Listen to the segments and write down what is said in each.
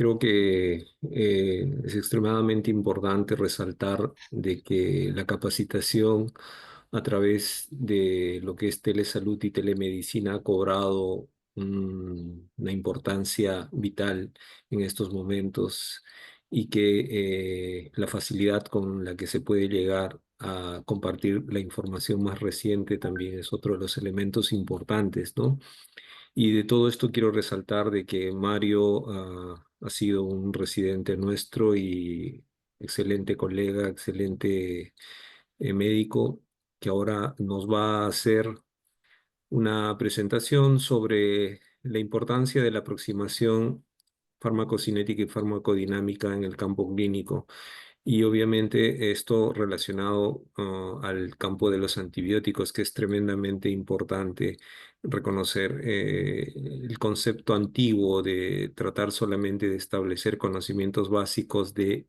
Creo que es extremadamente importante resaltar de que la capacitación a través de lo que es telesalud y telemedicina ha cobrado una importancia vital en estos momentos y que la facilidad con la que se puede llegar a compartir la información más reciente también es otro de los elementos importantes, ¿no? Y de todo esto quiero resaltar de que Mario ha sido un residente nuestro y excelente colega, excelente médico, que ahora nos va a hacer una presentación sobre la importancia de la aproximación farmacocinética y farmacodinámica en el campo clínico. Y obviamente esto relacionado al campo de los antibióticos, que es tremendamente importante reconocer el concepto antiguo de tratar solamente de establecer conocimientos básicos de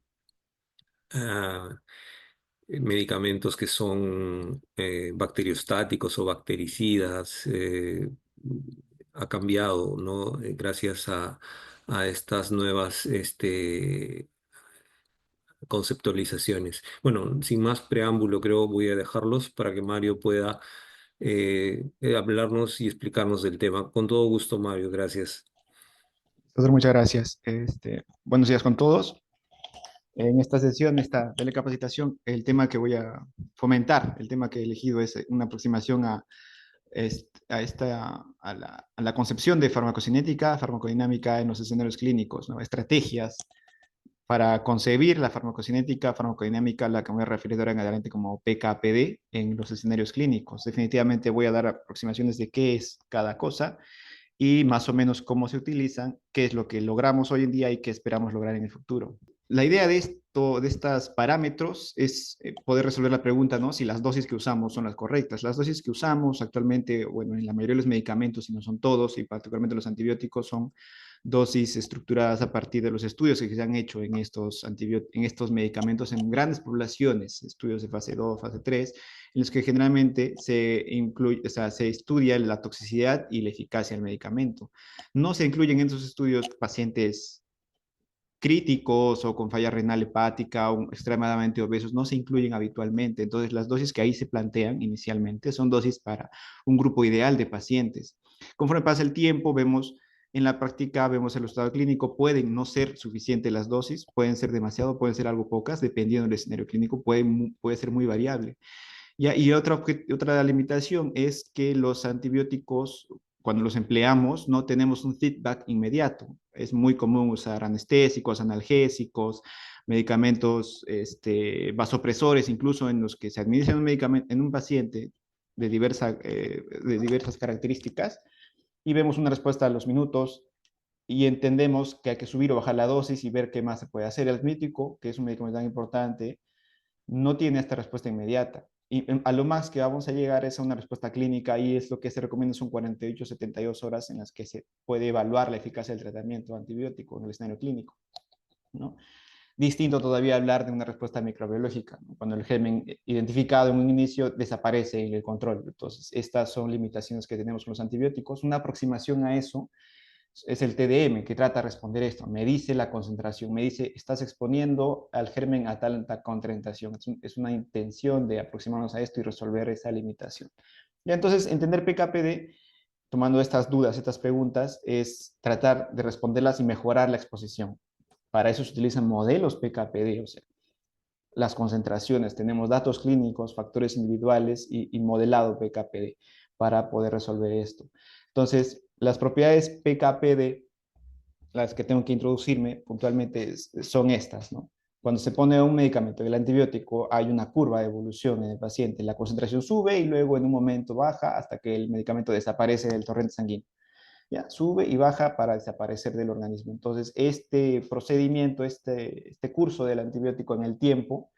ah, medicamentos que son bacteriostáticos o bactericidas. Ha cambiado, ¿no? Gracias a estas nuevas conceptualizaciones. Bueno, sin más preámbulo, creo voy a dejarlos para que Mario pueda hablarnos y explicarnos del tema. Con todo gusto, Mario, gracias. Doctor, muchas gracias. Buenos días con todos. En esta sesión, esta telecapacitación, el tema que voy a fomentar, el tema que he elegido es una aproximación a la concepción de farmacocinética, farmacodinámica en los escenarios clínicos, ¿no? Estrategias para concebir la farmacocinética, farmacodinámica, la que me voy a referir ahora en adelante como PKPD en los escenarios clínicos. Definitivamente voy a dar aproximaciones de qué es cada cosa y más o menos cómo se utilizan, qué es lo que logramos hoy en día y qué esperamos lograr en el futuro. La idea de esto, de estos parámetros, es poder resolver la pregunta, ¿no? Si las dosis que usamos son las correctas. Las dosis que usamos actualmente, bueno, en la mayoría de los medicamentos, y no son todos, y particularmente los antibióticos, son dosis estructuradas a partir de los estudios que se han hecho en estos medicamentos en grandes poblaciones, estudios de fase 2, fase 3, en los que generalmente se incluye, o sea, se estudia la toxicidad y la eficacia del medicamento. No se incluyen en esos estudios pacientes críticos o con falla renal hepática o extremadamente obesos, no se incluyen habitualmente. Entonces, las dosis que ahí se plantean inicialmente son dosis para un grupo ideal de pacientes. Conforme pasa el tiempo, vemos en la práctica, vemos el estado clínico, pueden no ser suficientes las dosis, pueden ser demasiado, pueden ser algo pocas, dependiendo del escenario clínico, puede ser muy variable. Y otra limitación es que los antibióticos, cuando los empleamos, no tenemos un feedback inmediato. Es muy común usar anestésicos, analgésicos, medicamentos vasopresores, incluso en los que se administra un medicamento en un paciente de diversas características, y vemos una respuesta a los minutos y entendemos que hay que subir o bajar la dosis y ver qué más se puede hacer. El admítico, que es un medicamento tan importante, no tiene esta respuesta inmediata. Y a lo más que vamos a llegar es a una respuesta clínica y es lo que se recomienda son 48 72 horas en las que se puede evaluar la eficacia del tratamiento antibiótico en el escenario clínico, ¿no? Distinto todavía hablar de una respuesta microbiológica, ¿no? Cuando el germen identificado en un inicio desaparece en el control. Entonces, estas son limitaciones que tenemos con los antibióticos. Una aproximación a eso es el TDM, que trata de responder esto. Me dice la concentración, me dice, estás exponiendo al germen a tanta concentración. Es una intención de aproximarnos a esto y resolver esa limitación. Y entonces, entender PKPD, tomando estas dudas, estas preguntas, es tratar de responderlas y mejorar la exposición. Para eso se utilizan modelos PKPD, o sea, las concentraciones, tenemos datos clínicos, factores individuales y modelado PKPD para poder resolver esto. Entonces, las propiedades PKPD, las que tengo que introducirme puntualmente, son estas, ¿no? Cuando se pone un medicamento, el antibiótico, hay una curva de evolución en el paciente. La concentración sube y luego en un momento baja hasta que el medicamento desaparece del torrente sanguíneo. Ya, sube y baja para desaparecer del organismo. Entonces, este procedimiento, este curso del antibiótico en el tiempo,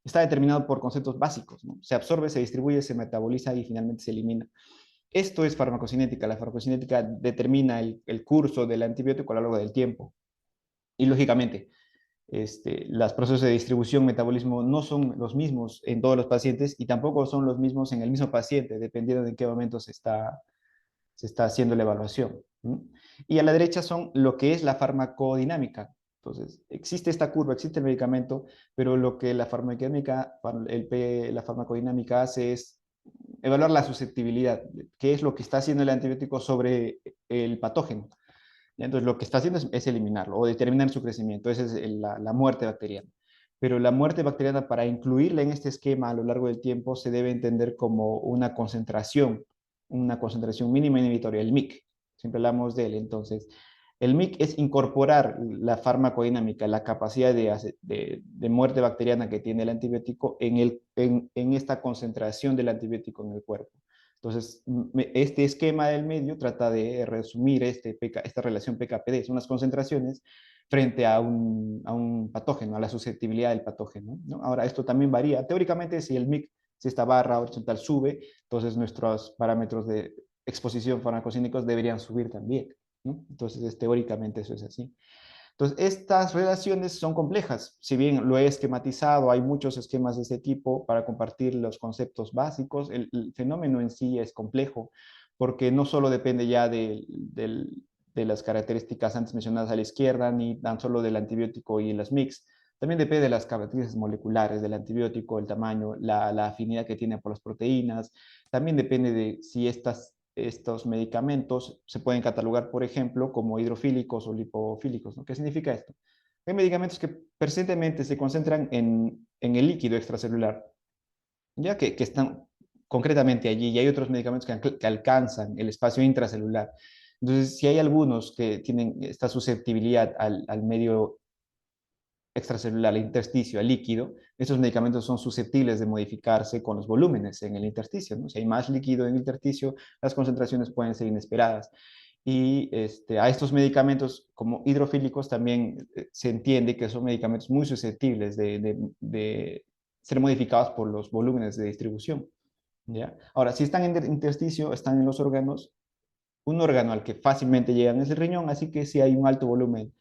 está determinado por conceptos básicos, ¿no? Se absorbe, se distribuye, se metaboliza y finalmente se elimina. Esto es farmacocinética. La farmacocinética determina el curso del antibiótico a lo largo del tiempo. Y lógicamente, los procesos de distribución, metabolismo no son los mismos en todos los pacientes y tampoco son los mismos en el mismo paciente, dependiendo de en qué momento se está haciendo la evaluación. ¿Mm? Y a la derecha son lo que es la farmacodinámica. Entonces, existe esta curva, existe el medicamento, pero lo que la farmacodinámica, la farmacodinámica hace es evaluar la susceptibilidad, qué es lo que está haciendo el antibiótico sobre el patógeno. Entonces, lo que está haciendo es eliminarlo o determinar su crecimiento. Esa es la muerte bacteriana. Pero la muerte bacteriana, para incluirla en este esquema a lo largo del tiempo, se debe entender como una concentración mínima inhibitoria, el MIC. Siempre hablamos de él. Entonces, el MIC es incorporar la farmacodinámica, la capacidad de muerte bacteriana que tiene el antibiótico en esta concentración del antibiótico en el cuerpo. Entonces, este esquema del medio trata de resumir esta relación PK-PD, son las concentraciones frente a un patógeno, a la susceptibilidad del patógeno, ¿no? Ahora, esto también varía. Teóricamente, si el MIC, si esta barra horizontal sube, entonces nuestros parámetros de exposición farmacocínicos deberían subir también, ¿no? Entonces, teóricamente eso es así. Entonces, estas relaciones son complejas. Si bien lo he esquematizado, hay muchos esquemas de este tipo para compartir los conceptos básicos. El fenómeno en sí es complejo porque no solo depende ya de las características antes mencionadas a la izquierda, ni tan solo del antibiótico y las mix. También depende de las características moleculares del antibiótico, el tamaño, la afinidad que tiene por las proteínas. También depende de si estos medicamentos se pueden catalogar, por ejemplo, como hidrofílicos o lipofílicos, ¿no? ¿Qué significa esto? Hay medicamentos que persistentemente se concentran en el líquido extracelular, ya que están concretamente allí, y hay otros medicamentos que alcanzan el espacio intracelular. Entonces, si hay algunos que tienen esta susceptibilidad al medio extracelular, al intersticio, al líquido, estos medicamentos son susceptibles de modificarse con los volúmenes en el intersticio, ¿no? Si hay más líquido en el intersticio, las concentraciones pueden ser inesperadas. Y a estos medicamentos como hidrofílicos también se entiende que son medicamentos muy susceptibles de ser modificados por los volúmenes de distribución, ¿ya? Ahora, si están en el intersticio, están en los órganos, un órgano al que fácilmente llegan es el riñón, así que si hay un alto volumen,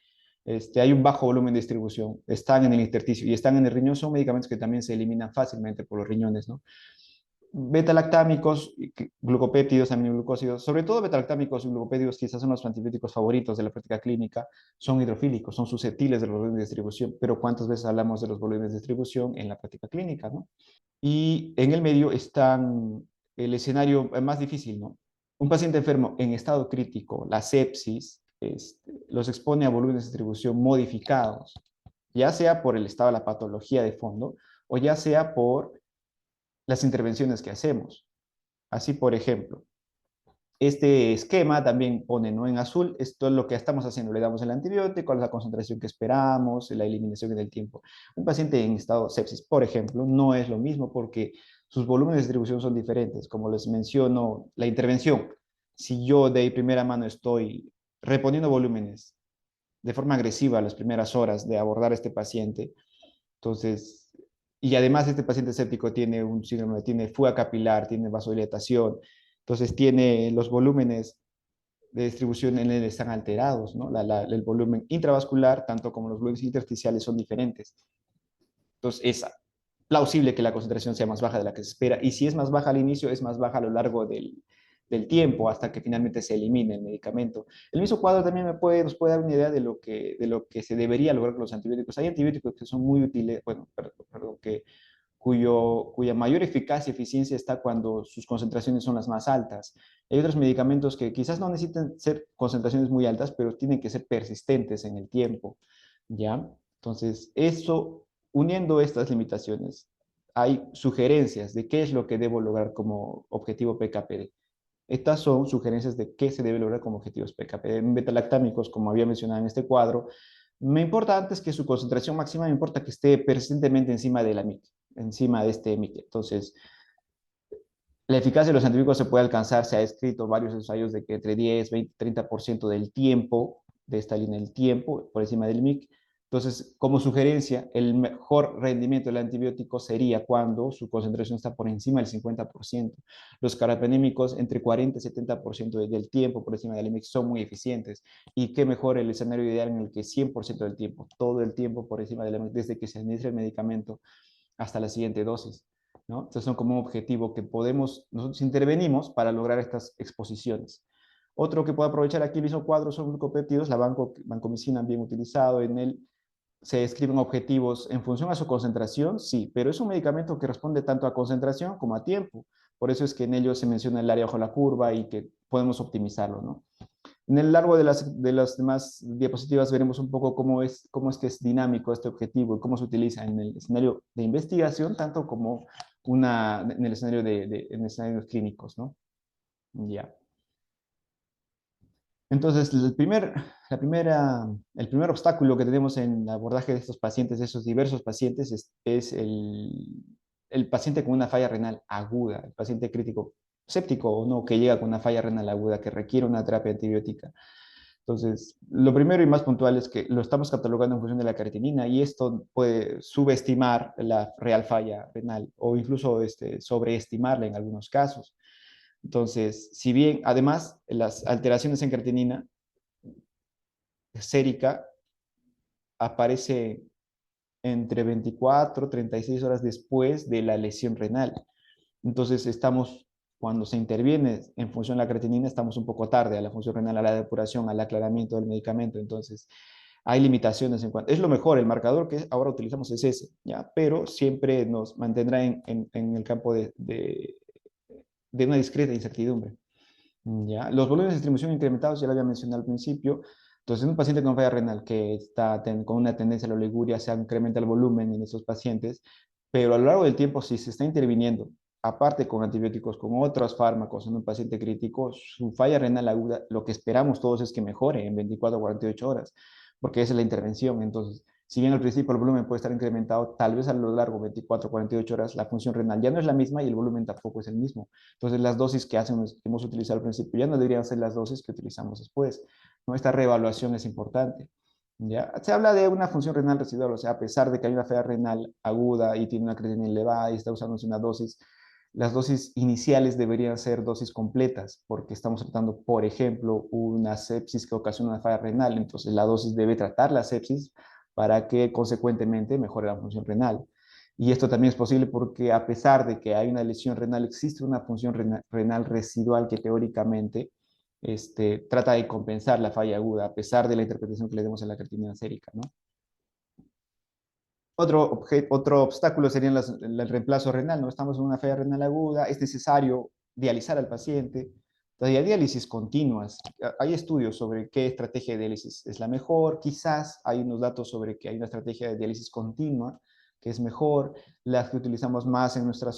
hay un bajo volumen de distribución, están en el intersticio y están en el riñón, son medicamentos que también se eliminan fácilmente por los riñones, ¿no? Beta-lactámicos, glucopéptidos, aminoglucósidos, sobre todo beta-lactámicos y glucopéptidos, quizás son los antibióticos favoritos de la práctica clínica, son hidrofílicos, son susceptibles de los volúmenes de distribución, pero ¿cuántas veces hablamos de los volúmenes de distribución en la práctica clínica, ¿no? Y en el medio están el escenario más difícil, ¿no? Un paciente enfermo en estado crítico, la sepsis, los expone a volúmenes de distribución modificados, ya sea por el estado de la patología de fondo o ya sea por las intervenciones que hacemos. Así, por ejemplo, este esquema también pone, ¿no? En azul, esto es lo que estamos haciendo. Le damos el antibiótico a la concentración que esperamos, la eliminación en el tiempo. Un paciente en estado de sepsis, por ejemplo, no es lo mismo porque sus volúmenes de distribución son diferentes. Como les menciono, la intervención, si yo de primera mano estoy reponiendo volúmenes de forma agresiva a las primeras horas de abordar a este paciente, entonces, y además este paciente séptico tiene un síndrome, tiene fuga capilar, tiene vasodilatación, entonces tiene los volúmenes de distribución en él están alterados, ¿no? El volumen intravascular, tanto como los volúmenes intersticiales, son diferentes. Entonces, es plausible que la concentración sea más baja de la que se espera, y si es más baja al inicio, es más baja a lo largo del tiempo, hasta que finalmente se elimine el medicamento. El mismo cuadro también nos puede dar una idea de lo que se debería lograr con los antibióticos. Hay antibióticos que son muy útiles, bueno, perdón, cuya mayor eficacia y eficiencia está cuando sus concentraciones son las más altas. Hay otros medicamentos que quizás no necesitan ser concentraciones muy altas, pero tienen que ser persistentes en el tiempo, ¿ya? Entonces, eso, uniendo estas limitaciones, hay sugerencias de qué es lo que debo lograr como objetivo PKPD. Estas son sugerencias de qué se debe lograr como objetivos PKPD. En betalactámicos, como había mencionado en este cuadro, me importa antes que su concentración máxima, me importa que esté persistentemente encima de la MIC, encima de este MIC. Entonces, la eficacia de los antibióticos se puede alcanzar, se ha escrito varios ensayos de que entre 10, 20, 30% del tiempo, de esta línea del tiempo, por encima del MIC. Entonces, como sugerencia, el mejor rendimiento del antibiótico sería cuando su concentración está por encima del 50%. Los carbapenémicos, entre 40 y 70% del tiempo por encima del MIC, son muy eficientes. Y qué mejor el escenario ideal en el que 100% del tiempo, todo el tiempo por encima del MIC, desde que se administra el medicamento hasta la siguiente dosis, ¿no? Entonces son como un objetivo que nosotros intervenimos para lograr estas exposiciones. Otro que puede aprovechar aquí el mismo cuadro son glucopéptidos, la vancomicina bien utilizado. En él se describen objetivos en función a su concentración, sí, pero es un medicamento que responde tanto a concentración como a tiempo. Por eso es que en ello se menciona el área bajo la curva y que podemos optimizarlo, ¿no? En el largo de las demás diapositivas veremos un poco cómo es que es dinámico este objetivo y cómo se utiliza en el escenario de investigación, tanto como en el escenario en escenarios clínicos, ¿no? Ya. Entonces, el primer obstáculo que tenemos en el abordaje de estos pacientes, de esos diversos pacientes, es el paciente con una falla renal aguda, el paciente crítico séptico o no, que llega con una falla renal aguda, que requiere una terapia antibiótica. Entonces, lo primero y más puntual es que lo estamos catalogando en función de la creatinina y esto puede subestimar la real falla renal o incluso sobreestimarla en algunos casos. Entonces, si bien además las alteraciones en creatinina sérica aparece entre 24 y 36 horas después de la lesión renal. Entonces, cuando se interviene en función de la creatinina, estamos un poco tarde a la función renal, a la depuración, al aclaramiento del medicamento. Entonces, hay limitaciones en cuanto. Es lo mejor, el marcador que ahora utilizamos es ese, ¿ya? Pero siempre nos mantendrá en el campo de una discreta incertidumbre. ¿Ya? Los volúmenes de distribución incrementados ya lo había mencionado al principio. Entonces, en un paciente con falla renal que está con una tendencia a la oliguria, se incrementa el volumen en estos pacientes, pero a lo largo del tiempo, si se está interviniendo, aparte con antibióticos, con otros fármacos en un paciente crítico, su falla renal aguda, lo que esperamos todos es que mejore en 24 o 48 horas, porque esa es la intervención. Entonces, si bien al principio el volumen puede estar incrementado, tal vez a lo largo de 24 o 48 horas la función renal ya no es la misma y el volumen tampoco es el mismo. Entonces, las dosis que hemos utilizado al principio ya no deberían ser las dosis que utilizamos después, ¿no? Esta reevaluación es importante. ¿Ya? Se habla de una función renal residual, o sea, a pesar de que hay una falla renal aguda y tiene una creatinina elevada y está usándose una dosis, las dosis iniciales deberían ser dosis completas, porque estamos tratando, por ejemplo, una sepsis que ocasiona una falla renal, entonces la dosis debe tratar la sepsis para que consecuentemente mejore la función renal. Y esto también es posible porque a pesar de que hay una lesión renal, existe una función renal residual que teóricamente trata de compensar la falla aguda, a pesar de la interpretación que le demos a la creatinina sérica, ¿no? Otro obstáculo sería el reemplazo renal, ¿no? Estamos en una falla renal aguda, es necesario dializar al paciente. Entonces, hay diálisis continuas. Hay estudios sobre qué estrategia de diálisis es la mejor. Quizás hay unos datos sobre que hay una estrategia de diálisis continua que es mejor. Las que utilizamos más en nuestra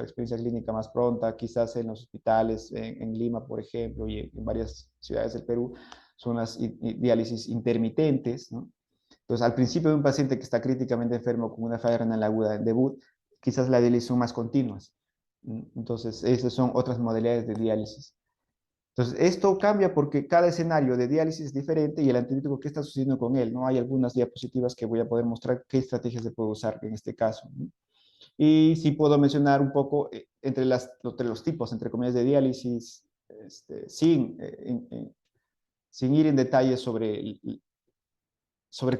experiencia clínica más pronta, quizás en los hospitales, en Lima, por ejemplo, y en varias ciudades del Perú, son las diálisis intermitentes, ¿no? Entonces, al principio de un paciente que está críticamente enfermo con una falla renal aguda en debut, quizás la diálisis son más continuas. Entonces, esas son otras modalidades de diálisis. Entonces, esto cambia porque cada escenario de diálisis es diferente y el antibiótico, ¿qué está sucediendo con él? ¿No? Hay algunas diapositivas que voy a poder mostrar qué estrategias se puede usar en este caso, ¿no? Y sí puedo mencionar un poco entre los tipos, entre comillas, de diálisis, sin ir en detalle sobre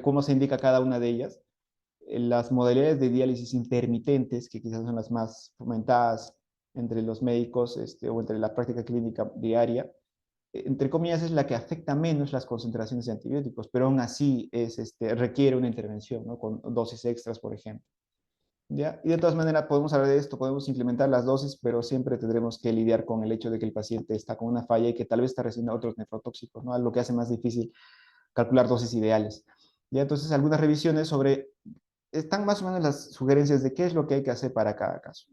cómo se indica cada una de ellas. Las modalidades de diálisis intermitentes, que quizás son las más fomentadas entre los médicos o entre la práctica clínica diaria, entre comillas, es la que afecta menos las concentraciones de antibióticos, pero aún así requiere una intervención, ¿no? Con dosis extras, por ejemplo. ¿Ya? Y de todas maneras podemos hablar de esto, podemos implementar las dosis, pero siempre tendremos que lidiar con el hecho de que el paciente está con una falla y que tal vez está recibiendo otros nefrotóxicos, ¿no? Lo que hace más difícil calcular dosis ideales. ¿Ya? Entonces, algunas revisiones están más o menos las sugerencias de qué es lo que hay que hacer para cada caso.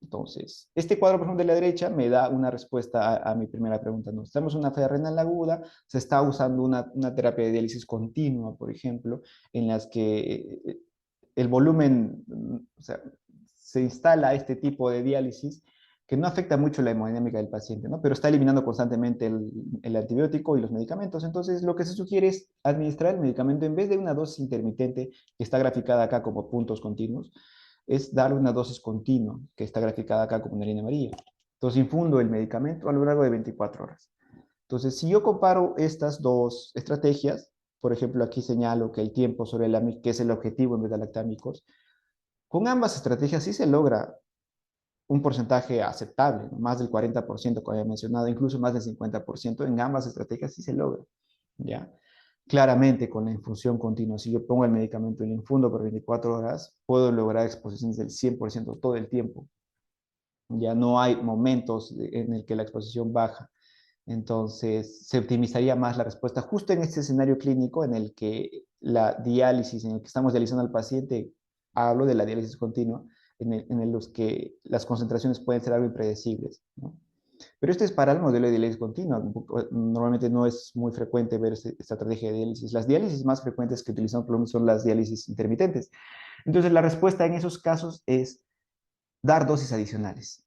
Entonces, este cuadro, por ejemplo, de la derecha me da una respuesta a mi primera pregunta. Nos tenemos una falla renal aguda, se está usando una terapia de diálisis continua, por ejemplo, en las que el volumen, o sea, se instala este tipo de diálisis que no afecta mucho la hemodinámica del paciente, ¿no? Pero está eliminando constantemente el antibiótico y los medicamentos. Entonces, lo que se sugiere es administrar el medicamento en vez de una dosis intermitente que está graficada acá como puntos continuos, es darle una dosis continua que está graficada acá como una línea amarilla. Entonces, infundo el medicamento a lo largo de 24 horas. Entonces, si yo comparo estas dos estrategias, por ejemplo, aquí señalo que el tiempo sobre que es el objetivo en beta-lactámicos, con ambas estrategias sí se logra un porcentaje aceptable, ¿no? Más del 40%, como había mencionado, incluso más del 50%, en ambas estrategias sí se logra, ¿ya? Claramente con la infusión continua, si yo pongo el medicamento y lo infundo por 24 horas, puedo lograr exposiciones del 100% todo el tiempo. Ya no hay momentos en el que la exposición baja. Entonces, se optimizaría más la respuesta justo en este escenario clínico en el que la diálisis, en el que estamos dializando al paciente, hablo de la diálisis continua, en los que las concentraciones pueden ser algo impredecibles, ¿no? Pero esto es para el modelo de diálisis continua. Normalmente no es muy frecuente ver esta estrategia de diálisis. Las diálisis más frecuentes que utilizamos por lo menos son las diálisis intermitentes. Entonces, la respuesta en esos casos es dar dosis adicionales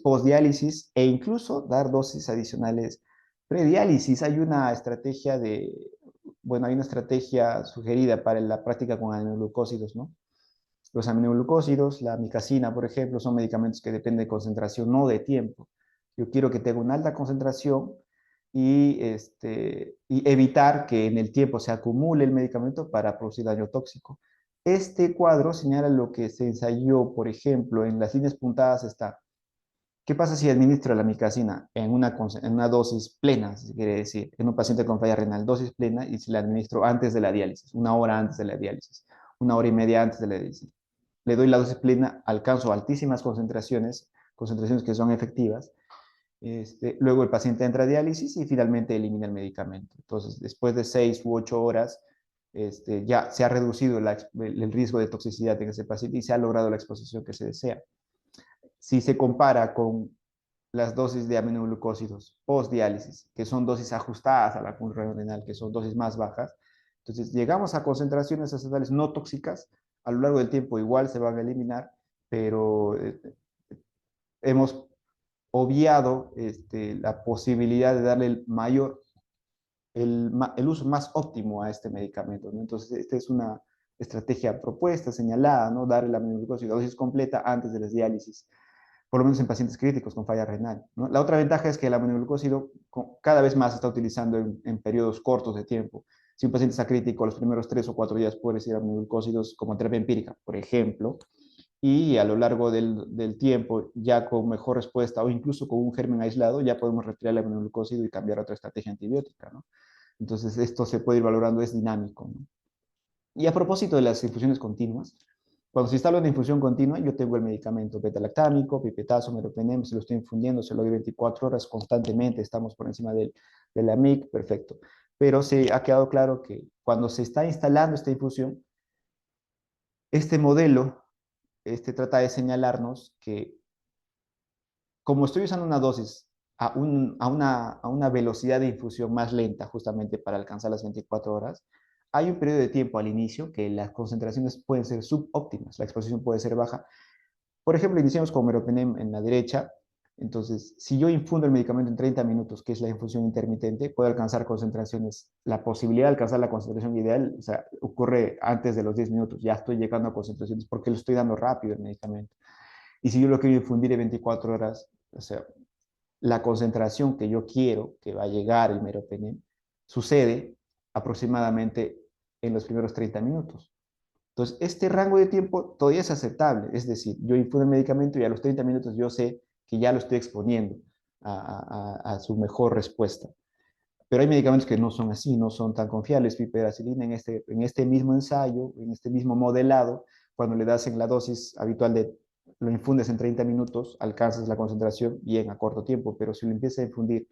post-diálisis e incluso dar dosis adicionales pre-diálisis. Hay una estrategia sugerida para la práctica con aminoglucósidos, ¿no? Los aminoglucósidos, la micacina, por ejemplo, son medicamentos que dependen de concentración, no de tiempo. Yo quiero que tenga una alta concentración y evitar que en el tiempo se acumule el medicamento para producir daño tóxico. Este cuadro señala lo que se ensayó, por ejemplo, en las líneas puntadas está. ¿Qué pasa si administro la micacina en una dosis plena, si quiere decir, en un paciente con falla renal, dosis plena, y si la administro antes de la diálisis, una hora antes de la diálisis, una hora y media antes de la diálisis? Le doy la dosis plena, alcanzo altísimas concentraciones, concentraciones que son efectivas. Luego el paciente entra a diálisis y finalmente elimina el medicamento. Entonces, después de 6 u 8 horas, ya se ha reducido el riesgo de toxicidad en ese paciente y se ha logrado la exposición que se desea. Si se compara con las dosis de aminoglucósidos post-diálisis, que son dosis ajustadas a la función renal, que son dosis más bajas, entonces llegamos a concentraciones acetales no tóxicas, a lo largo del tiempo igual se van a eliminar, pero hemos obviado la posibilidad de darle el uso más óptimo a este medicamento, ¿no? Entonces, esta es una estrategia propuesta, señalada, ¿no? Dar la aminoglucósido dosis completa antes de las diálisis, por lo menos en pacientes críticos con falla renal, ¿no? La otra ventaja es que el aminoglucósido cada vez más se está utilizando en periodos cortos de tiempo. Si un paciente está crítico, los primeros 3 o 4 días puede recibir aminoglucósidos como terapia empírica, por ejemplo, y a lo largo del tiempo, ya con mejor respuesta o incluso con un germen aislado, ya podemos retirar el aminoglucósido y cambiar a otra estrategia antibiótica, ¿no? Entonces, esto se puede ir valorando, es dinámico, ¿no? Y a propósito de las infusiones continuas, cuando se instala una infusión continua, yo tengo el medicamento beta-lactámico, pipetazo, meropenem, se lo estoy infundiendo, se lo doy 24 horas constantemente, estamos por encima de la MIC, perfecto. Pero se ha quedado claro que cuando se está instalando esta infusión, este modelo trata de señalarnos que como estoy usando una dosis a una velocidad de infusión más lenta, justamente para alcanzar las 24 horas, hay un periodo de tiempo al inicio que las concentraciones pueden ser subóptimas, la exposición puede ser baja. Por ejemplo, iniciamos con meropenem en la derecha. Entonces, si yo infundo el medicamento en 30 minutos, que es la infusión intermitente, puedo alcanzar concentraciones. La posibilidad de alcanzar la concentración ideal, o sea, ocurre antes de los 10 minutos. Ya estoy llegando a concentraciones porque lo estoy dando rápido el medicamento. Y si yo lo quiero infundir en 24 horas, o sea, la concentración que yo quiero que va a llegar el meropenem sucede aproximadamente en los primeros 30 minutos. Entonces, este rango de tiempo todavía es aceptable. Es decir, yo infundo el medicamento y a los 30 minutos yo sé que ya lo estoy exponiendo a su mejor respuesta. Pero hay medicamentos que no son así, no son tan confiables. Piperacilina en este mismo ensayo, en este mismo modelado, cuando le das en la dosis habitual lo infundes en 30 minutos, alcanzas la concentración bien a corto tiempo, pero si lo empiezas a infundir,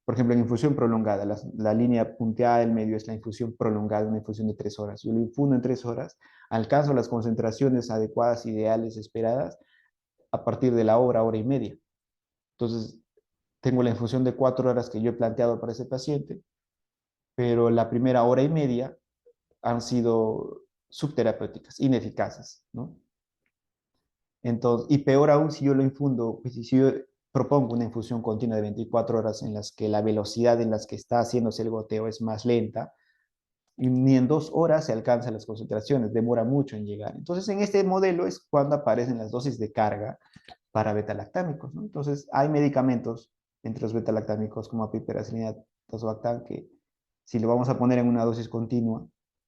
por ejemplo, en infusión prolongada, la línea punteada del medio es la infusión prolongada, una infusión de 3 horas. Yo lo infundo en 3 horas, alcanzo las concentraciones adecuadas, ideales, esperadas, a partir de la hora y media. Entonces, tengo la infusión de 4 horas que yo he planteado para ese paciente, pero la primera hora y media han sido subterapéuticas, ineficaces, ¿no? Entonces, y peor aún si yo lo infundo, pues si yo propongo una infusión continua de 24 horas en las que la velocidad en las que está haciéndose el goteo es más lenta, y ni en 2 horas se alcanzan las concentraciones, demora mucho en llegar. Entonces, en este modelo es cuando aparecen las dosis de carga para betalactámicos, ¿no? Entonces, hay medicamentos entre los betalactámicos como piperacilina, tazobactam, que si lo vamos a poner en una dosis continua,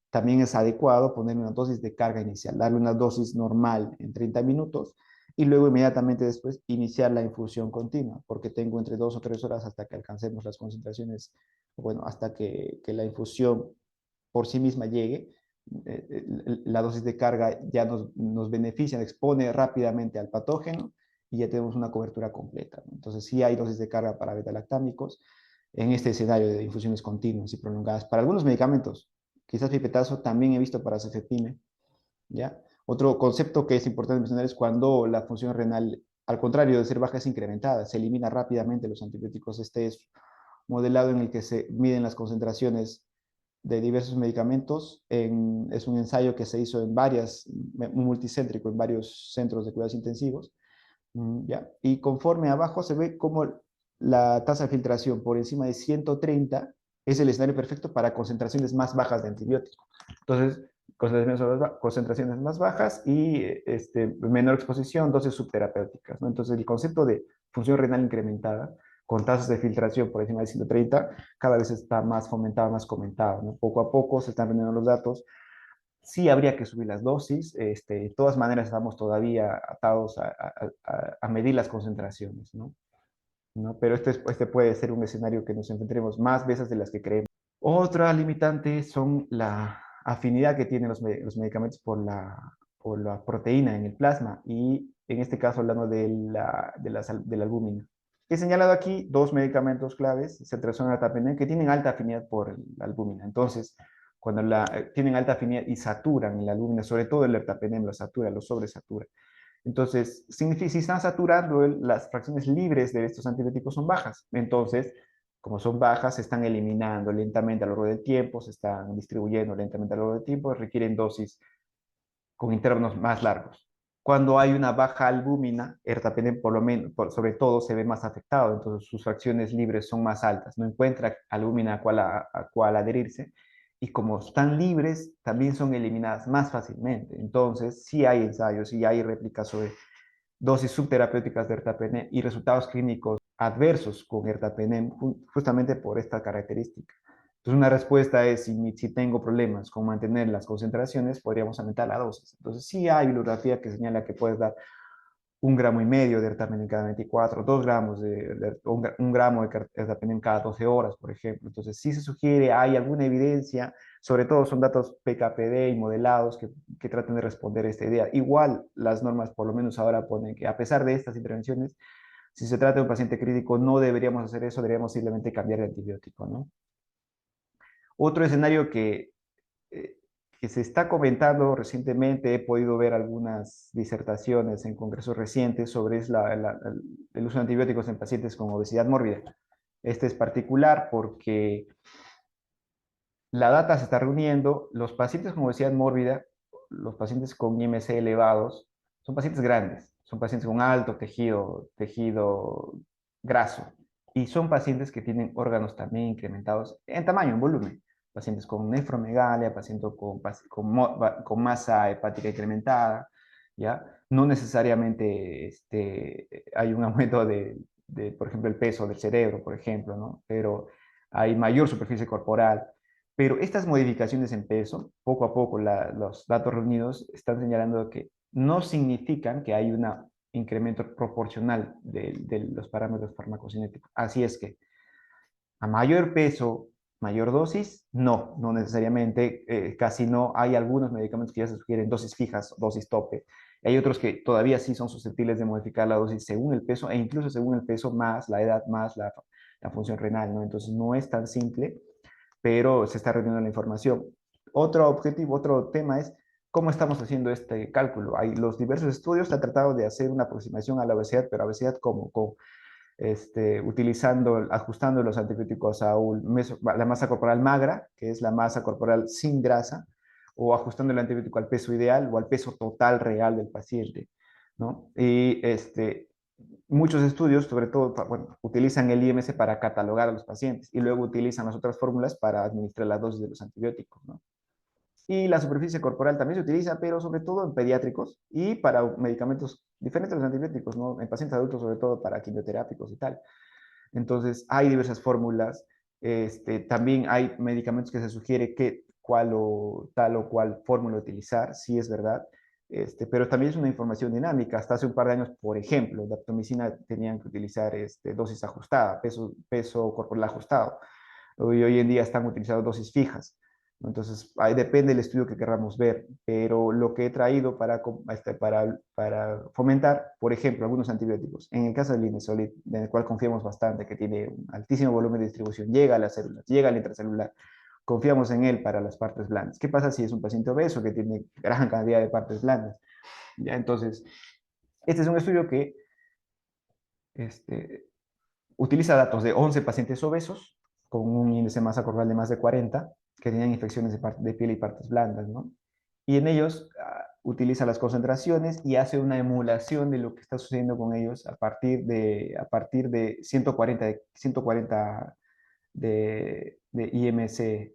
también es adecuado poner una dosis de carga inicial, darle una dosis normal en 30 minutos y luego inmediatamente después iniciar la infusión continua, porque tengo entre 2 o 3 horas hasta que alcancemos las concentraciones, bueno, hasta que la infusión por sí misma llegue. La dosis de carga ya nos beneficia, expone rápidamente al patógeno y ya tenemos una cobertura completa, ¿no? Entonces sí hay dosis de carga para beta-lactámicos en este escenario de infusiones continuas y prolongadas. Para algunos medicamentos, quizás pipetazo, también he visto para cefepime, ¿ya? Otro concepto que es importante mencionar es cuando la función renal, al contrario de ser baja, es incrementada, se elimina rápidamente los antibióticos. Este es modelado en el que se miden las concentraciones de diversos medicamentos. Es un ensayo que se hizo en multicéntrico, en varios centros de cuidados intensivos. ¿Ya? Y conforme abajo se ve como la tasa de filtración por encima de 130 es el escenario perfecto para concentraciones más bajas de antibiótico. Entonces, concentraciones más bajas y menor exposición, dosis subterapéuticas, ¿no? Entonces, el concepto de función renal incrementada con tasas de filtración por encima de 130 cada vez está más fomentado, más comentado, ¿no? Poco a poco se están reuniendo los datos. Sí habría que subir las dosis. De todas maneras, estamos todavía atados a medir las concentraciones, ¿no? ¿No? Pero este puede ser un escenario que nos enfrentaremos más veces de las que creemos. Otra limitante son la afinidad que tienen los medicamentos por la proteína en el plasma y en este caso hablando de la albúmina. He señalado aquí dos medicamentos claves, cetrazona y ertapenem, que tienen alta afinidad por la albúmina. Entonces, cuando tienen alta afinidad y saturan la albúmina, sobre todo el ertapenem lo satura, lo sobresatura. Entonces, significa, si están saturando, las fracciones libres de estos antibióticos son bajas. Entonces, como son bajas, se están eliminando lentamente a lo largo del tiempo, se están distribuyendo lentamente a lo largo del tiempo, requieren dosis con intervalos más largos. Cuando hay una baja albúmina, ertapenem por lo menos, sobre todo se ve más afectado, entonces sus fracciones libres son más altas, no encuentra albúmina a cual adherirse, y como están libres, también son eliminadas más fácilmente. Entonces, sí hay ensayos, sí hay réplicas sobre dosis subterapéuticas de ertapenem y resultados clínicos adversos con ertapenem justamente por esta característica. Entonces, una respuesta es, si tengo problemas con mantener las concentraciones, podríamos aumentar la dosis. Entonces, sí hay bibliografía que señala que puedes dar 1,5 gramos de ertapenem cada 24, 2 gramos un gramo de ertapenem cada 12 horas, por ejemplo. Entonces, sí se sugiere, hay alguna evidencia, sobre todo son datos PKPD y modelados que tratan de responder a esta idea. Igual, las normas por lo menos ahora ponen que a pesar de estas intervenciones, si se trata de un paciente crítico, no deberíamos hacer eso, deberíamos simplemente cambiar de antibiótico, ¿no? Otro escenario eh, que se está comentando recientemente, he podido ver algunas disertaciones en congresos recientes sobre el uso de antibióticos en pacientes con obesidad mórbida. Este es particular porque la data se está reuniendo, los pacientes con obesidad mórbida, los pacientes con IMC elevados, son pacientes grandes, son pacientes con alto tejido graso, y son pacientes que tienen órganos también incrementados en tamaño, en volumen. Pacientes con nefromegalia, pacientes con masa hepática incrementada, ¿ya? No necesariamente hay un aumento por ejemplo, el peso del cerebro, por ejemplo, ¿no? Pero hay mayor superficie corporal. Pero estas modificaciones en peso, poco a poco los datos reunidos están señalando que no significan que hay un incremento proporcional de los parámetros farmacocinéticos. Así es que a mayor peso, mayor dosis, no necesariamente, casi no. Hay algunos medicamentos que ya se sugieren dosis fijas, dosis tope. Hay otros que todavía sí son susceptibles de modificar la dosis según el peso e incluso según el peso más la edad más la función renal, ¿no? Entonces no es tan simple, pero se está reuniendo la información. Otro objetivo, otro tema es cómo estamos haciendo este cálculo. Hay los diversos estudios han tratado de hacer una aproximación a la obesidad, pero obesidad como con ajustando los antibióticos a la masa corporal magra, que es la masa corporal sin grasa, o ajustando el antibiótico al peso ideal o al peso total real del paciente, ¿no? Y muchos estudios, sobre todo, bueno, utilizan el IMC para catalogar a los pacientes y luego utilizan las otras fórmulas para administrar la dosis de los antibióticos, ¿no? Y la superficie corporal también se utiliza, pero sobre todo en pediátricos y para medicamentos diferentes a los antibióticos, ¿no? En pacientes adultos, sobre todo para quimioterápicos y tal. Entonces, hay diversas fórmulas. También hay medicamentos que se sugiere que tal o cual fórmula utilizar, sí es verdad. pero también es una información dinámica. Hasta hace un par de años, por ejemplo, la daptomicina tenían que utilizar dosis ajustada, peso corporal ajustado. Hoy en día están utilizando dosis fijas. Entonces, ahí depende del estudio que queramos ver, pero lo que he traído para fomentar, por ejemplo, algunos antibióticos. En el caso del Linezolid, en el cual confiamos bastante, que tiene un altísimo volumen de distribución, llega a las células, llega al intracelular, confiamos en él para las partes blandas. ¿Qué pasa si es un paciente obeso que tiene gran cantidad de partes blandas? ¿Ya? Entonces, este es un estudio que este, utiliza datos de 11 pacientes obesos con un índice de masa corporal de más de 40 que tenían infecciones de piel y partes blandas, ¿no? Y en ellos utiliza las concentraciones y hace una emulación de lo que está sucediendo con ellos a partir de 140 de IMC,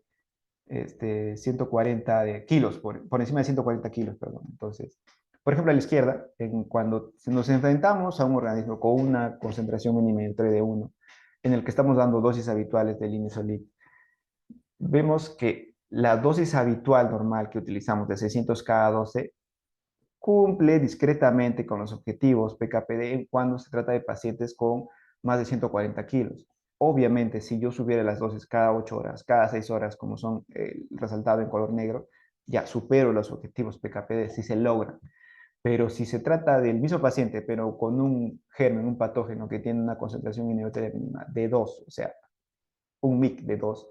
140 de kilos, por encima de 140 kilos, perdón. Entonces, por ejemplo, a la izquierda, cuando nos enfrentamos a un organismo con una concentración mínima entre de 1, en el que estamos dando dosis habituales de linezolid, vemos que la dosis habitual normal que utilizamos de 600 cada 12 cumple discretamente con los objetivos PKPD cuando se trata de pacientes con más de 140 kilos. Obviamente, si yo subiera las dosis cada 8 horas, cada 6 horas, como son resaltado en color negro, ya supero los objetivos PKPD si se logran. Pero si se trata del mismo paciente, pero con un germen, un patógeno que tiene una concentración inhibitoria mínima de 2, o sea, un MIC de 2,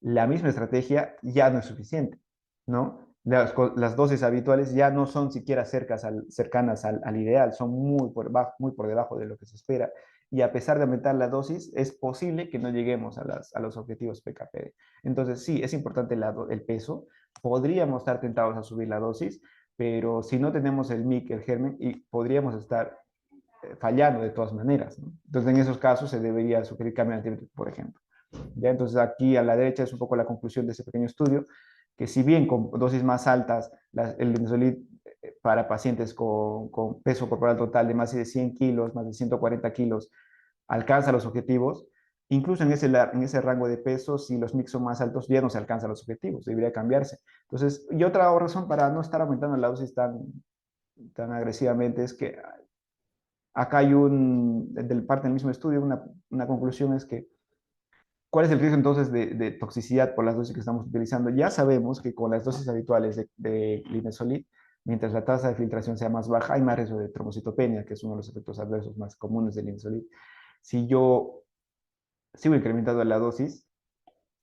la misma estrategia ya no es suficiente, ¿no? Las dosis habituales ya no son siquiera cercanas al ideal, son muy por debajo de lo que se espera. Y a pesar de aumentar la dosis, es posible que no lleguemos a los objetivos PKPD. Entonces, sí, es importante el peso. Podríamos estar tentados a subir la dosis, pero si no tenemos el MIC, el germen, y podríamos estar fallando de todas maneras, ¿no? Entonces, en esos casos se debería sugerir cambio de antibiótico, por ejemplo. ¿Ya? Entonces aquí a la derecha es un poco la conclusión de ese pequeño estudio, que si bien con dosis más altas, el linezolid para pacientes con peso corporal total de más de 100 kilos, más de 140 kilos, alcanza los objetivos, incluso en ese rango de peso, si los mix son más altos, ya no se alcanzan los objetivos, debería cambiarse. Entonces, y otra razón para no estar aumentando la dosis tan agresivamente es que acá hay del parte del mismo estudio, una conclusión es que ¿cuál es el riesgo entonces de toxicidad por las dosis que estamos utilizando? Ya sabemos que con las dosis habituales de linezolid, mientras la tasa de filtración sea más baja, hay más riesgo de trombocitopenia, que es uno de los efectos adversos más comunes del linezolid. Si yo sigo incrementando la dosis,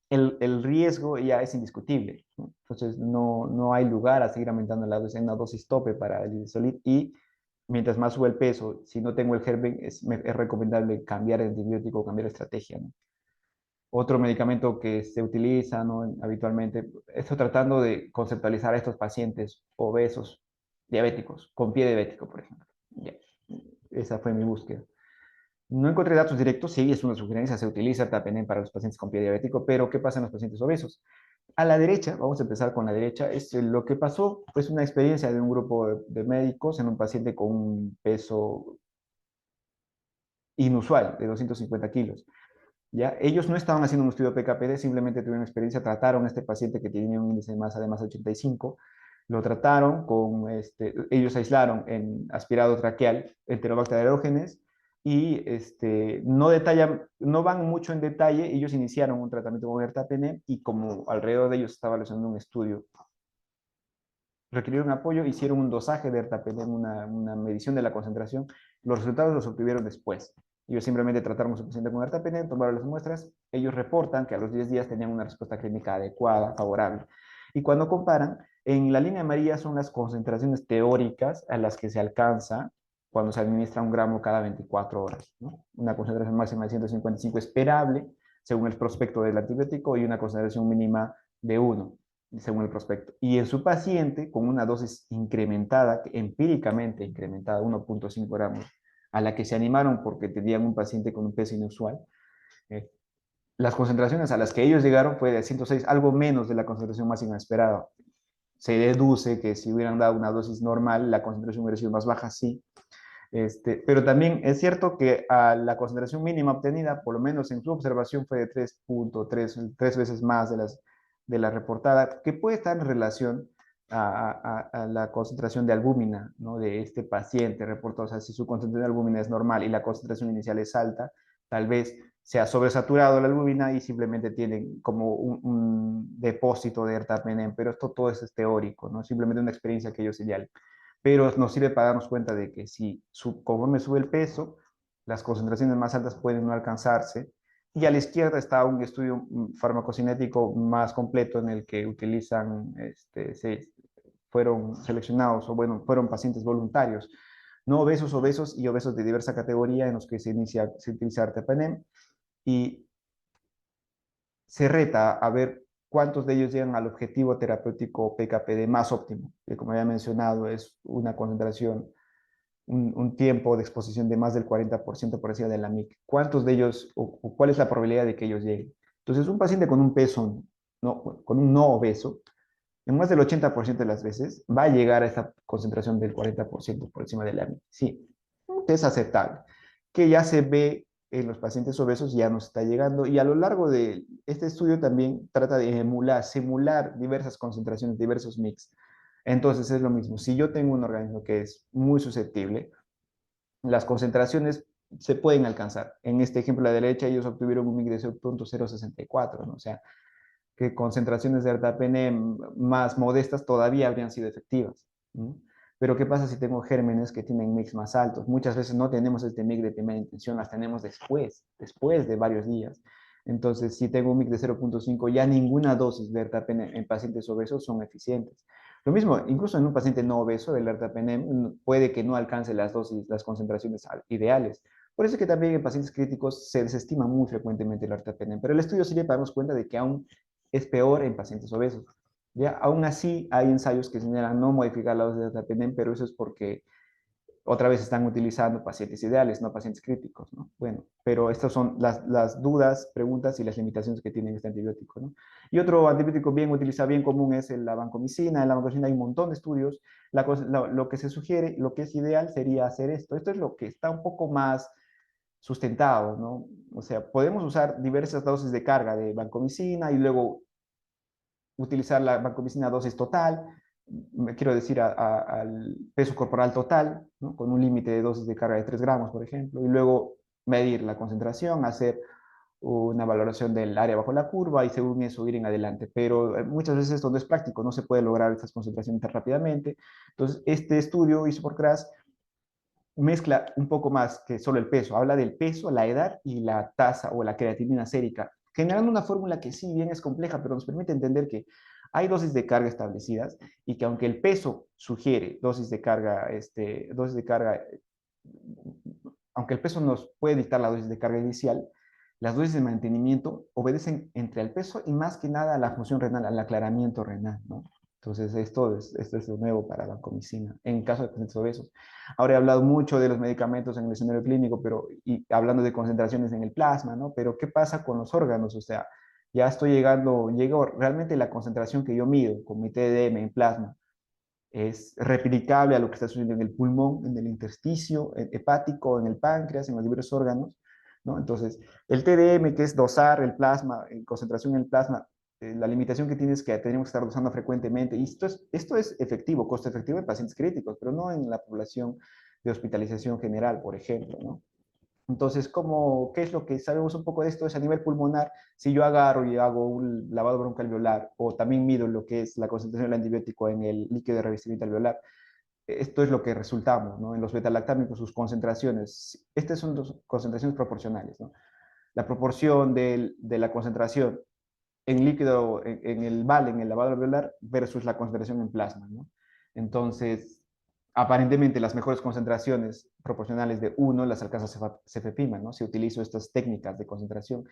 el riesgo ya es indiscutible, ¿no? Entonces, no hay lugar a seguir aumentando la dosis, hay una dosis tope para el linezolid y mientras más sube el peso, si no tengo el germen, es recomendable cambiar el antibiótico o cambiar estrategia, ¿no? Otro medicamento que se utiliza, ¿no?, habitualmente, esto tratando de conceptualizar a estos pacientes obesos, diabéticos, con pie diabético, por ejemplo. Ya. Esa fue mi búsqueda. No encontré datos directos, sí, es una sugerencia, se utiliza tapenem para los pacientes con pie diabético, pero ¿qué pasa en los pacientes obesos? A la derecha, vamos a empezar con la derecha, es lo que pasó, pues una experiencia de un grupo de médicos en un paciente con un peso inusual de 250 kilos. ¿Ya? Ellos no estaban haciendo un estudio PKPD, simplemente tuvieron experiencia, trataron a este paciente que tenía un índice de masa de más de 85, lo trataron ellos aislaron en aspirado traqueal Enterobacter aerogenes y no van mucho en detalle, ellos iniciaron un tratamiento con ertapenem y como alrededor de ellos estaba realizando un estudio, requirieron apoyo, hicieron un dosaje de ertapenem, una medición de la concentración, los resultados los obtuvieron después. Ellos simplemente trataron a su paciente con ertapenem, tomaron las muestras, ellos reportan que a los 10 días tenían una respuesta clínica adecuada, favorable. Y cuando comparan, en la línea amarilla son las concentraciones teóricas a las que se alcanza cuando se administra un gramo cada 24 horas, ¿no? Una concentración máxima de 155 esperable, según el prospecto del antibiótico, y una concentración mínima de 1 según el prospecto. Y en su paciente, con una dosis incrementada, empíricamente incrementada, 1.5 gramos, a la que se animaron porque tenían un paciente con un peso inusual, eh, las concentraciones a las que ellos llegaron fue de 106, algo menos de la concentración máxima esperada. Se deduce que si hubieran dado una dosis normal, la concentración hubiera sido más baja, sí. Pero también es cierto que a la concentración mínima obtenida, por lo menos en su observación, fue de 3.3, 3 veces más de la reportada, que puede estar en relación a la concentración de albúmina, ¿no? De este paciente reportó, o sea, si su concentración de albúmina es normal y la concentración inicial es alta, tal vez sea sobresaturado la albúmina y simplemente tienen como un depósito de ertapenem, pero esto todo es teórico, ¿no? Simplemente una experiencia que ellos señalan. Pero nos sirve para darnos cuenta de que si conforme sube el peso, las concentraciones más altas pueden no alcanzarse. Y a la izquierda está un estudio farmacocinético más completo en el que utilizan, fueron seleccionados, o bueno, fueron pacientes voluntarios, no obesos y obesos de diversa categoría en los que se utiliza ertapenem y se reta a ver cuántos de ellos llegan al objetivo terapéutico PKPD más óptimo, que como había mencionado es una concentración, un tiempo de exposición de más del 40% por encima de la MIC. ¿Cuántos de ellos, o cuál es la probabilidad de que ellos lleguen? Entonces, un paciente con un peso, no, con un no obeso, en más del 80% de las veces va a llegar a esta concentración del 40% por encima de la MIC. Sí, es aceptable. Que ya se ve en los pacientes obesos, ya nos está llegando. Y a lo largo de este estudio también trata de simular diversas concentraciones, diversos mix. Entonces es lo mismo. Si yo tengo un organismo que es muy susceptible, las concentraciones se pueden alcanzar. En este ejemplo a la derecha, ellos obtuvieron un MIC de 0.064, ¿no? O sea, que concentraciones de ertapenem más modestas todavía habrían sido efectivas. ¿No? Pero ¿qué pasa si tengo gérmenes que tienen mix más altos? Muchas veces no tenemos este mix de primera intención, las tenemos después de varios días. Entonces, si tengo un mix de 0.5, ya ninguna dosis de ertapenem en pacientes obesos son eficientes. Lo mismo, incluso en un paciente no obeso, el ertapenem puede que no alcance las dosis, las concentraciones ideales. Por eso es que también en pacientes críticos se desestima muy frecuentemente el ertapenem. Pero el estudio sirve para darnos cuenta de que aún es peor en pacientes obesos. ¿Ya? Aún así, hay ensayos que señalan no modificar la dosis de ertapenem, pero eso es porque otra vez están utilizando pacientes ideales, no pacientes críticos, ¿no? Bueno, pero estas son las dudas, preguntas y las limitaciones que tiene este antibiótico, ¿no? Y otro antibiótico bien utilizado, bien común es la vancomicina. En la vancomicina hay un montón de estudios. Lo que se sugiere, lo que es ideal sería hacer esto. Esto es lo que está un poco más sustentado, ¿no? O sea, podemos usar diversas dosis de carga de vancomicina y luego utilizar la vancomicina dosis total, me quiero decir al peso corporal total, ¿no? Con un límite de dosis de carga de 3 gramos, por ejemplo, y luego medir la concentración, hacer una valoración del área bajo la curva y según eso ir en adelante. Pero muchas veces esto no es práctico, no se puede lograr estas concentraciones tan rápidamente. Entonces, este estudio hizo por CRAS mezcla un poco más que solo el peso, habla del peso, la edad y la tasa o la creatinina sérica, generando una fórmula que sí bien es compleja, pero nos permite entender que hay dosis de carga establecidas y que aunque el peso sugiere dosis de carga, aunque el peso nos puede dictar la dosis de carga inicial, las dosis de mantenimiento obedecen entre el peso y más que nada a la función renal, al aclaramiento renal, ¿no? Entonces, esto es lo nuevo para la comicina, en caso de pacientes obesos. Ahora he hablado mucho de los medicamentos en el escenario clínico, y hablando de concentraciones en el plasma, ¿no? Pero ¿qué pasa con los órganos? O sea, ya llego realmente la concentración que yo mido con mi TDM en plasma es replicable a lo que está sucediendo en el pulmón, en el intersticio hepático, en el páncreas, en los diversos órganos, ¿no? Entonces, el TDM, que es dosar el plasma, en concentración en el plasma, la limitación que tiene es que tenemos que estar dosando frecuentemente, y esto es efectivo, costo efectivo en pacientes críticos, pero no en la población de hospitalización general, por ejemplo, ¿no? Entonces, ¿qué es lo que sabemos un poco de esto? Es a nivel pulmonar, si yo agarro y hago un lavado bronquial alveolar, o también mido lo que es la concentración del antibiótico en el líquido de revestimiento alveolar, esto es lo que resultamos, ¿no? En los betalactámicos, sus concentraciones, estas son dos concentraciones proporcionales, ¿no? La proporción de la concentración en líquido, en el BAL, en el lavado alveolar, versus la concentración en plasma, ¿no? Entonces, aparentemente las mejores concentraciones proporcionales de uno las alcanza cefepima, ¿no? Si utilizo estas técnicas de concentración,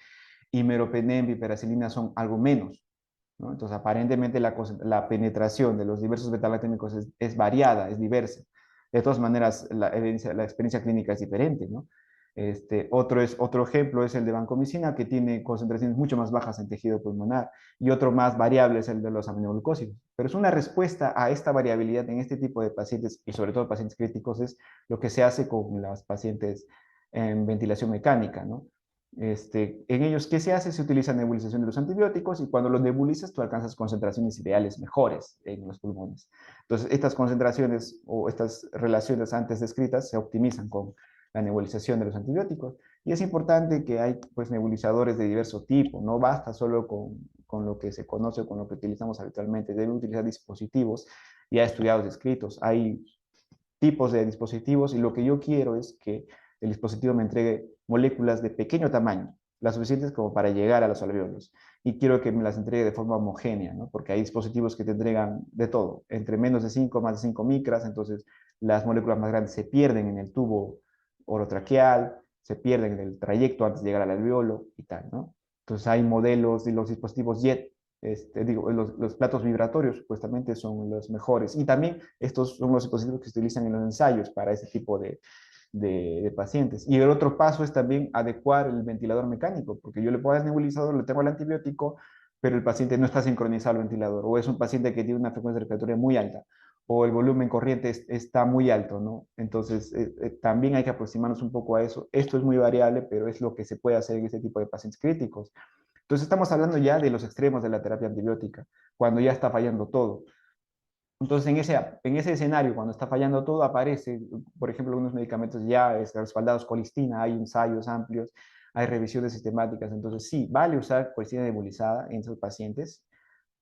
y meropenem, piperacilina son algo menos, ¿no? Entonces, aparentemente la penetración de los diversos betalactámicos es variada, es diversa. De todas maneras, la experiencia clínica es diferente, ¿no? Otro ejemplo es el de vancomicina, que tiene concentraciones mucho más bajas en tejido pulmonar, y otro más variable es el de los aminoglucósidos. Pero es una respuesta a esta variabilidad en este tipo de pacientes, y sobre todo pacientes críticos, es lo que se hace con las pacientes en ventilación mecánica, ¿no? En ellos, ¿qué se hace? Se utiliza nebulización de los antibióticos y cuando los nebulizas tú alcanzas concentraciones ideales mejores en los pulmones. Entonces, estas concentraciones o estas relaciones antes descritas se optimizan con la nebulización de los antibióticos. Y es importante que hay pues, nebulizadores de diverso tipo, no basta solo con lo que se conoce, con lo que utilizamos habitualmente, deben utilizar dispositivos ya estudiados, descritos. Hay tipos de dispositivos y lo que yo quiero es que el dispositivo me entregue moléculas de pequeño tamaño, las suficientes como para llegar a los alvéolos. Y quiero que me las entregue de forma homogénea, ¿no? Porque hay dispositivos que te entregan de todo, entre menos de 5, más de 5 micras, entonces las moléculas más grandes se pierden en el tubo orotraqueal, se pierden en el trayecto antes de llegar al alvéolo y tal, ¿no? Entonces hay modelos de los dispositivos JET, los platos vibratorios supuestamente son los mejores. Y también estos son los dispositivos que se utilizan en los ensayos para ese tipo de pacientes. Y el otro paso es también adecuar el ventilador mecánico, porque yo le puedo dar nebulizador, le tengo el antibiótico, pero el paciente no está sincronizado al ventilador, o es un paciente que tiene una frecuencia respiratoria muy alta, o el volumen corriente está muy alto, ¿no? Entonces, también hay que aproximarnos un poco a eso. Esto es muy variable, pero es lo que se puede hacer en este tipo de pacientes críticos. Entonces, estamos hablando ya de los extremos de la terapia antibiótica, cuando ya está fallando todo. Entonces, en ese escenario, cuando está fallando todo, aparece, por ejemplo, unos medicamentos ya respaldados colistina, hay ensayos amplios, hay revisiones sistemáticas. Entonces, sí, vale usar colistina nebulizada en esos pacientes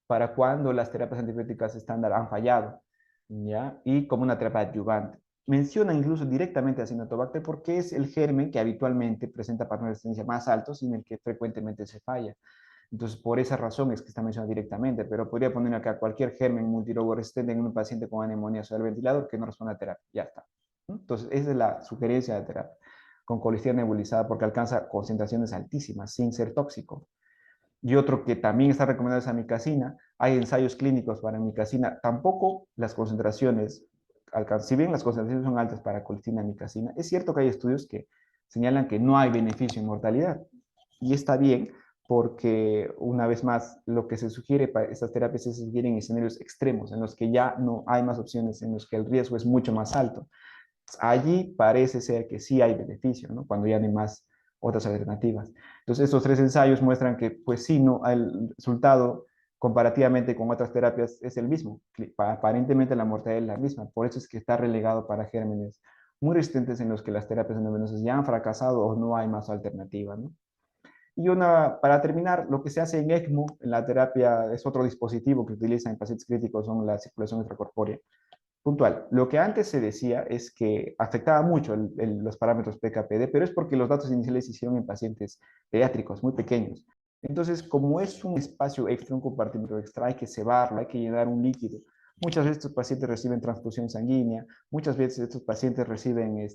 para cuando las terapias antibióticas estándar han fallado, ¿ya? Y como una terapia adyuvante. Menciona incluso directamente a Acinetobacter porque es el germen que habitualmente presenta patrones de resistencia más altos y en el que frecuentemente se falla. Entonces, por esa razón es que está mencionado directamente, pero podría poner acá cualquier germen multirogo resistente en un paciente con anemonía sobre el ventilador que no responde a terapia. Ya está. Entonces, esa es la sugerencia de terapia con colistina nebulizada porque alcanza concentraciones altísimas sin ser tóxico. Y otro que también está recomendado es amicacina. Hay ensayos clínicos para amicacina. Tampoco las concentraciones, si bien las concentraciones son altas para colistina y amicacina, es cierto que hay estudios que señalan que no hay beneficio en mortalidad. Y está bien porque, una vez más, lo que se sugiere para estas terapias se sugieren en escenarios extremos, en los que ya no hay más opciones, en los que el riesgo es mucho más alto. Allí parece ser que sí hay beneficio, ¿no? Cuando ya no hay más otras alternativas. Entonces, estos tres ensayos muestran que, pues sí, no, el resultado comparativamente con otras terapias es el mismo. Aparentemente la mortalidad es la misma. Por eso es que está relegado para gérmenes muy resistentes en los que las terapias endovenosas ya han fracasado o no hay más alternativa, ¿no? Y para terminar, lo que se hace en ECMO, en la terapia, es otro dispositivo que utilizan en pacientes críticos, son la circulación extracorpórea. Puntual. Lo que antes se decía es que afectaba mucho los parámetros PKPD, pero es porque los datos iniciales se hicieron en pacientes pediátricos, muy pequeños. Entonces, como es un espacio extra, un compartimento extra, hay que cebarlo, hay que llenar un líquido. Muchas veces estos pacientes reciben transfusión sanguínea, muchas veces estos pacientes reciben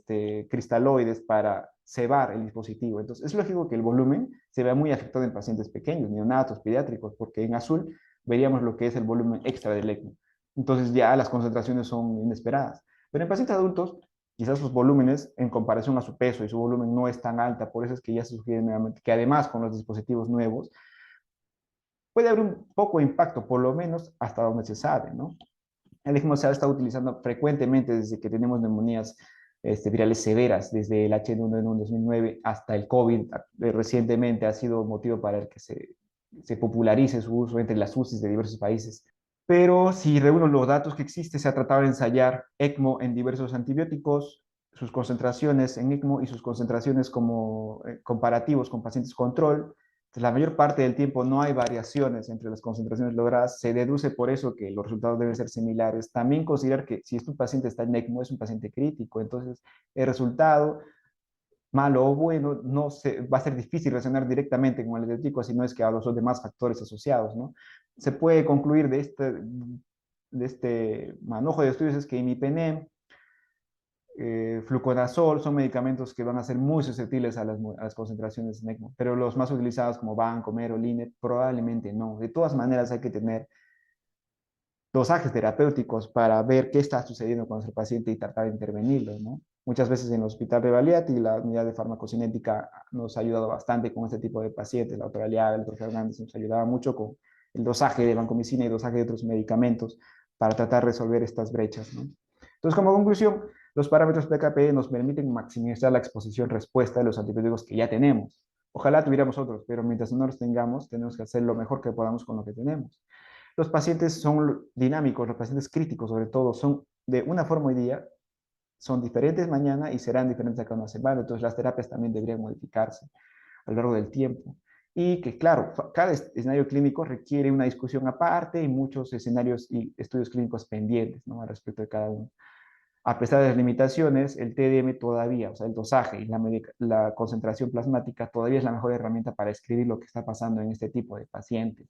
cristaloides para cebar el dispositivo. Entonces, es lógico que el volumen se vea muy afectado en pacientes pequeños, neonatos, pediátricos, porque en azul veríamos lo que es el volumen extra del ECMO. Entonces ya las concentraciones son inesperadas. Pero en pacientes adultos, quizás sus volúmenes en comparación a su peso y su volumen no es tan alta, por eso es que ya se sugiere nuevamente que además con los dispositivos nuevos puede haber un poco de impacto, por lo menos hasta donde se sabe, ¿no? El ECMO se ha estado utilizando frecuentemente desde que tenemos neumonías virales severas, desde el H1N1 en 2009 hasta el COVID recientemente ha sido motivo para el que se popularice su uso entre las UCIs de diversos países. Pero si reúno los datos que existen, se ha tratado de ensayar ECMO en diversos antibióticos, sus concentraciones en ECMO y sus concentraciones como comparativos con pacientes control. Entonces, la mayor parte del tiempo no hay variaciones entre las concentraciones logradas. Se deduce por eso que los resultados deben ser similares. También considerar que si un paciente está en ECMO es un paciente crítico. Entonces, el resultado malo o bueno, va a ser difícil relacionar directamente con el antibiótico, si no es que a los demás factores asociados, ¿no? Se puede concluir de este manojo de estudios es que imipenem, fluconazol son medicamentos que van a ser muy susceptibles a las concentraciones de ECMO, pero los más utilizados como Vancomycin, Line, probablemente no. De todas maneras hay que tener dosajes terapéuticos para ver qué está sucediendo con nuestro paciente y tratar de intervenirlo, ¿no? Muchas veces en el hospital de Valiati, la unidad de farmacocinética nos ha ayudado bastante con este tipo de pacientes. La doctora Aliaga, el doctor Fernández nos ayudaba mucho con el dosaje de vancomicina y dosaje de otros medicamentos para tratar de resolver estas brechas, ¿no? Entonces, como conclusión, los parámetros PKP nos permiten maximizar la exposición-respuesta de los antibióticos que ya tenemos. Ojalá tuviéramos otros, pero mientras no los tengamos, tenemos que hacer lo mejor que podamos con lo que tenemos. Los pacientes son dinámicos, los pacientes críticos sobre todo, son de una forma hoy día, son diferentes mañana y serán diferentes acá una semana, entonces las terapias también deberían modificarse a lo largo del tiempo. Y que, claro, cada escenario clínico requiere una discusión aparte y muchos escenarios y estudios clínicos pendientes, ¿no? Al respecto de cada uno. A pesar de las limitaciones, el TDM todavía, o sea, el dosaje y la concentración plasmática todavía es la mejor herramienta para escribir lo que está pasando en este tipo de pacientes.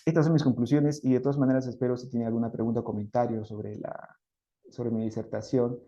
Estas son mis conclusiones y de todas maneras espero si tiene alguna pregunta o comentario sobre mi disertación,